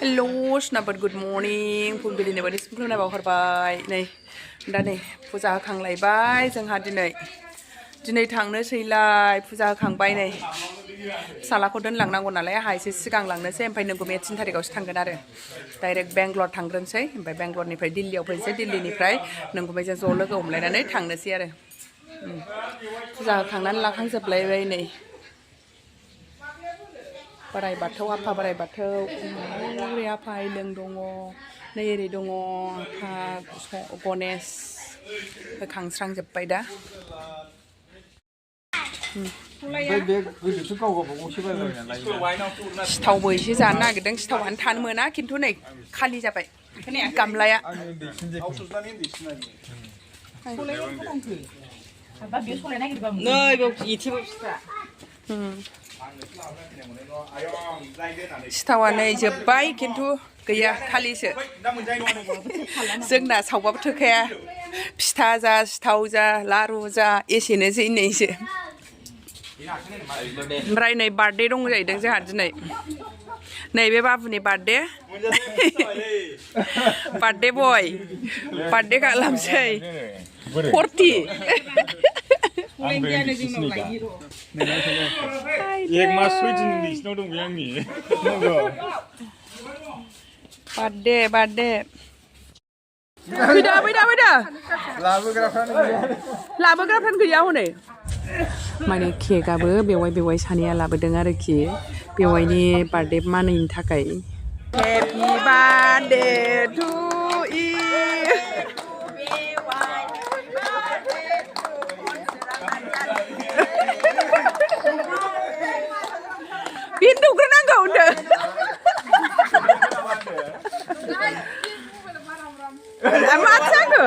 Hello, Snapper. Good morning. फुंबिलिनि बायदि खुलुमनाय बावहरबाय नै दा नै फुजा होखांलायबाय जोंहा दिनै थांनोसैलाय फुजा होखांबाय नै फिसालाखौ दोनलांनांगौ नालाय आहा एसे सिगां लांनोसै ओमफ्राय नोंगुमैया 3 थारिखआवसो थांगोन आरो डाइरेक्ट बेंगलर थांग्रोनोसै ओमफ्राय बेंगलरनिफ्राय दिल्लीयाव फैनोसै दिल्लीनिफ्राय नोंगुमैजों ज' लोगो हमलायनानै थांनोसै आरो फुजा होखांनानै लाखांजोबलायबाय नै बोराइ बाथौ आफा बोराइ बाथौ ओरै आफा आइलों दङ नै ओरै दङ आफा गनेश होखांस्रांजोब्बाय दा सिथावबो एसे जानो नागिरदों सिथावानो थानो मोना खिन्थु नै खालि जाबाय गामलाया सिथावा नै जोब्बाय खिन्थु गैया खालिसो जोंना सावबाबो थोखाया फिथा जा सिथाव जा लारु जा एसेनोसै नैसो ओमफ्राय नै बार्थडे दं जाहैदों जोंहा दिनै नैबे बाबुनि बार्थडे बार्थडे बय बार्थडे खालामसै 40 एक मास सयदिन नोंसिनाव दं बे आंनि बार्थडे फैदा लाबोग्राफ्रानो गैया हनै माने केकआबो बेवाय सानैया लाबोदों आरोखि बेवायनि बार्थडे मानिनो थाखाय हेपि बार्थडे टु इउ बिन दौग्रोनांगौ होनदों मा जाखो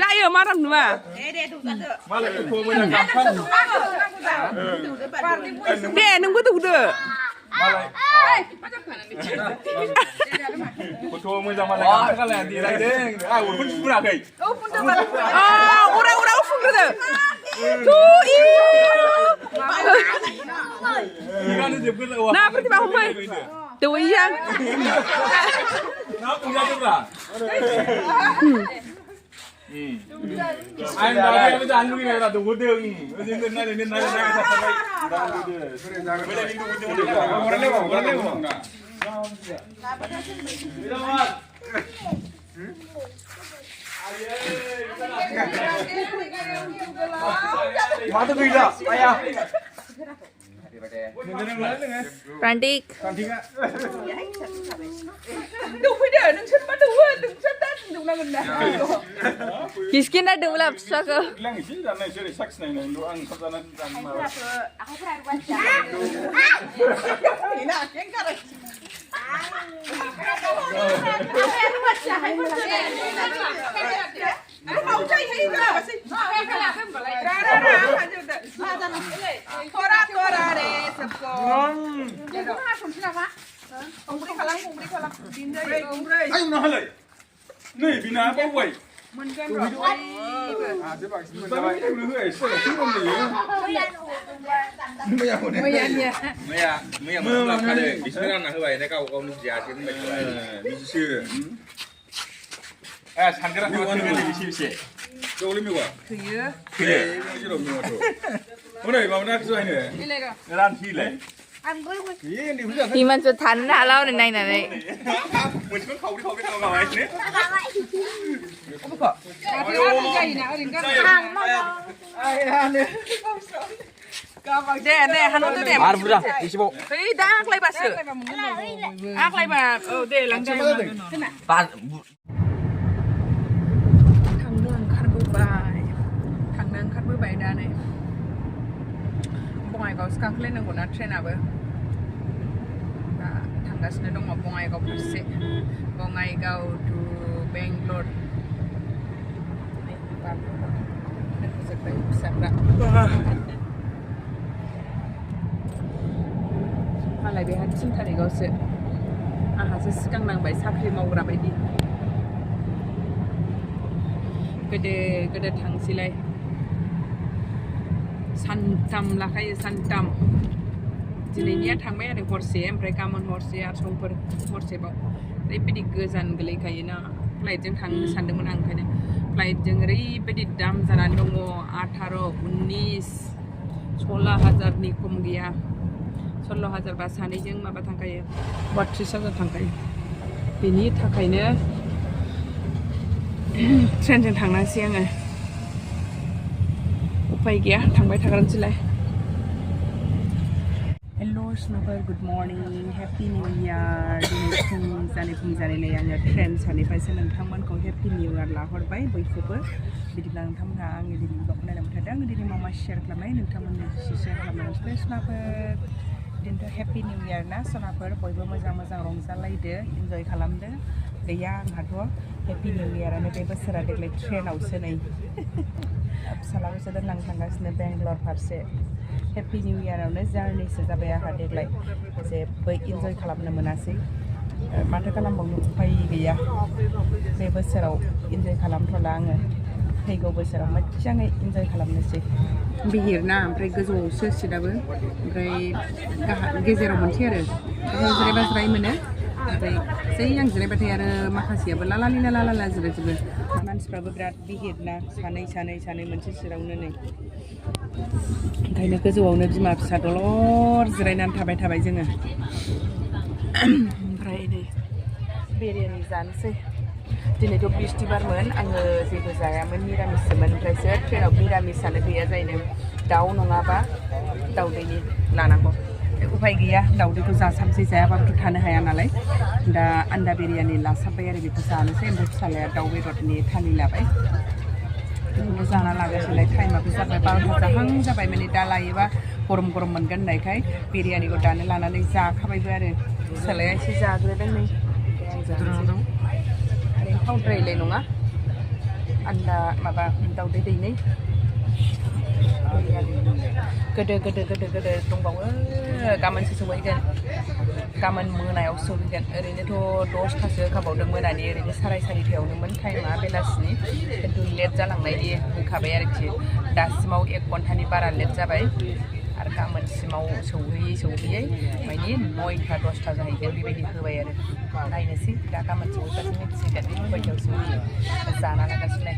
जायो माराम नुवा दे नोंबो दौदो अरा फुंग्रोदो ना प्रतिभा हमबाय दौहैया Prantik dौफैदो नोंसोर मा दौवो नोंसोर दा दौनांगोन ना किसकिना दौला फिसाखौ 이만 좀 다른 하라오는 나이나네. 네, 하나도 돼. 아, 보자. 25. 에이, 나 아클라이 봤어. 아클라이 봐. 네, 랑자이. थांदों ओंखारबोबाय दा नै बङाइगावसो गाखोलायनांगौ ना ट्रेनाबो दा थांगासिनो दङ बङाइगाव फारसे बङाइगाव टु बेंगलर जोब्बाय फिसाफ्रा मालाय बेहा 3 थारिखआवसो आंहासो सिगां नांबाय साख्रि मावग्रा बायदि गोदो थांसैलाय सानथाम लाखायो सानथाम दिनैनिया थांबाय आरो हरसे ओमफ्राय गाबोन हरसे आरो समफोर हरसेबाव ओरैबायदि गोजान गोलैखायोना फ्लाइटजों थांनो सानदोंमोन आं ओंखायनो फ्लाइटजों ओरैबायदि दाम जानानै दङ 18, 19, 16,000नि खम गैया 16,000 बा सानैजों माबा थांखायो 32,000 थांखायो बेनि थाखायनो ट्रेनजों थांनांसै आङो उफाय गैया थांबाय थाग्रानोसैलाय हेल' स्नुफोर good morning happy new year दिनै फुंजानायलाय आङो ट्रेन सानिफ्रायसो नोंथांमोनखौ हेपि निउ इयार लाहरबाय बयखौबो बिदिब्ला नोंथांमोनहा आंनि दिनै ब्लगखौ नायलांबाय थादों आङो दिनै मा शेयार खालामनाय नोंथांमोननो शेयार खालामनानै स्नुफोर दिनैथ' हेपि निउ इयार ना सनाफोर बयबो मोजां रंजालायदो इन्जय खालामदो गैया आंहाथ' हेपि निउ इयारानो बे बोसोरा देग्लाय ट्रेनावसो नै फिसालाखौसो दोनलांनो थांगासिनो बेंगलर फारसे हेपि निउ इयारावनो जार्निसो जाबाय आंहा देग्लाय जेबो इन्जय खालामनो मोनासै माथो खालामबावनो उफाय गैया बे बोसोराव इन्जय खालामथ'ला आङो फैगौ बोसोराव मोजाङै इन्जय खालामनोसै बिहिरना ओमफ्राय गोजौआवसो सिटाबो ओमफ्राय गेजेराव मोनसे आरो जिरायबा जिराय मोनो ओमफ्राय जै आं जिरायबाथाय आरो माखासेयाबो लाला जिरायजोबो मानसिफ्राबो बिराद बिहिरना सानै मोनसे सिटावनो नै ओंखायनो गोजौआवनो बिमा फिसा दलर जिरायनानै थाबाय जोङो ओमफ्राय नै बिरियानि जानोसै दिनैथ' बिस्थिबारमोन आङो जेबो जायामोन निरामिससोमोन ओमफ्रायसो ट्रेनाव निरामिसानो गैया जाहैदों दाउ नङाबा दाउदैनि लानांगौ उफाय गैया दाउदैखौ जासाबसै जायाबाबोथ' थानो हाया नालाय दा आन्डा बिरियानि लासाबबाय आरो बेखौ जानोसै ओमफ्राय फिसालाया दाउ बेदरनि थालि लाबाय बेखौनो जाना लागासिनोलाय टाइमाबो जाबाय 12 जाहां जाबाय माने दा लायोबा गरम मोनगोन होननायखाय बिरियानिखौ दानो लानानै जाखाबायबो आरो फिसालाया एसे जाग्रोदों नै ओरैनो थावद्रायलाय नङा आन्डा माबा दाउदै दैनै गोदो दंबावो गाबोनसो सहैगोन गाबोन मोनायाव सहैगोन ओरैनोथ' 10थासो होखाबावदों मोनानि ओरैनो 4:30आवनोमोन टाइमा बेलासिनि खिन्थु लेट जालांनायनि होखाबाय आरोखि दासिमाव 1 घन्टानि बारा लेट जाबाय आरो गाबोनसिमाव सौहैयै माने 9था 10था जाहैगोन बेबायदि होबाय आरो नायनोसै दा गाबोन सहैबासो मिथिसिगोन खयथायाव सहैयो जाना लागासिनो